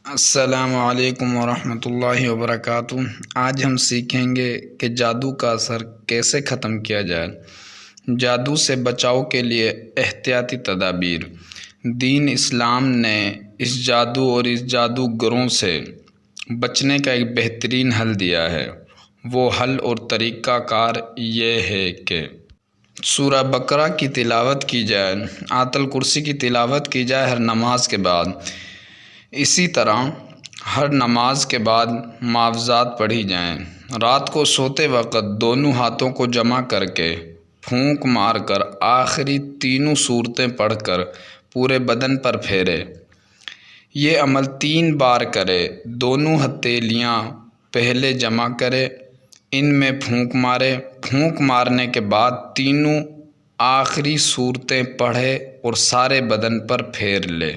السلام علیکم ورحمۃ اللہ وبرکاتہ۔ آج ہم سیکھیں گے کہ جادو کا اثر کیسے ختم کیا جائے۔ جادو سے بچاؤ کے لیے احتیاطی تدابیر۔ دین اسلام نے اس جادو اور اس جادوگروں سے بچنے کا ایک بہترین حل دیا ہے۔ وہ حل اور طریقہ کار یہ ہے کہ سورہ بقرہ کی تلاوت کی جائے، آیت الکرسی کی تلاوت کی جائے ہر نماز کے بعد۔ اسی طرح ہر نماز کے بعد معوذات پڑھی جائیں۔ رات کو سوتے وقت دونوں ہاتھوں کو جمع کر کے پھونک مار کر آخری تینوں صورتیں پڑھ کر پورے بدن پر پھیرے۔ یہ عمل 3 بار کرے۔ دونوں ہتھیلیاں پہلے جمع کرے، ان میں پھونک مارے۔ پھونک مارنے کے بعد تینوں آخری صورتیں پڑھے اور سارے بدن پر پھیر لے۔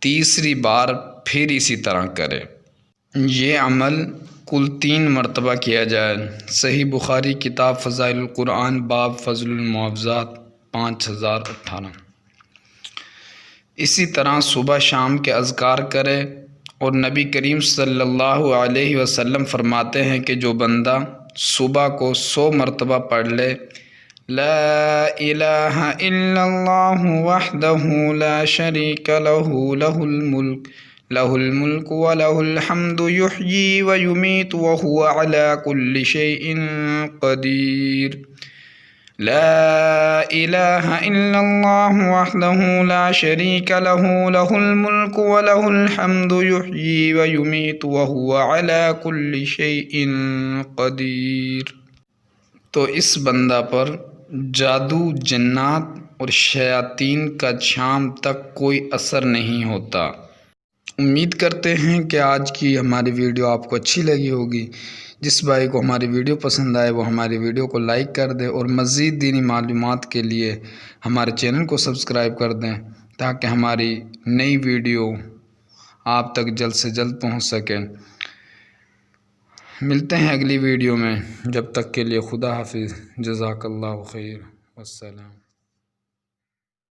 تیسری بار پھر اسی طرح کرے۔ یہ عمل کل 3 مرتبہ کیا جائے۔ صحیح بخاری کتاب فضائل القرآن باب فضل المعوذات 5018۔ اسی طرح صبح شام کے اذکار کرے، اور نبی کریم صلی اللہ علیہ وسلم فرماتے ہیں کہ جو بندہ صبح کو 100 مرتبہ پڑھ لے، لا الہ الا اللہ وحدہ لا شریک لہ لہ الملک ولہ الحمد یحیی ویمیت وہو علی کل شیء قدیر۔ لا الہ الا اللہ وحدہ لا شریک لہ لہ الملک ولہ الحمد یحیی ویمیت وہو علی کل شیء قدیر۔ تو اس بندہ پر جادو، جنات اور شیاطین کا شام تک کوئی اثر نہیں ہوتا۔ امید کرتے ہیں کہ آج کی ہماری ویڈیو آپ کو اچھی لگی ہوگی۔ جس بھائی کو ہماری ویڈیو پسند آئے وہ ہماری ویڈیو کو لائک کر دے، اور مزید دینی معلومات کے لیے ہمارے چینل کو سبسکرائب کر دیں تاکہ ہماری نئی ویڈیو آپ تک جلد سے جلد پہنچ سکے۔ ملتے ہیں اگلی ویڈیو میں، جب تک کے لیے خدا حافظ، جزاک اللہ خیر، والسلام۔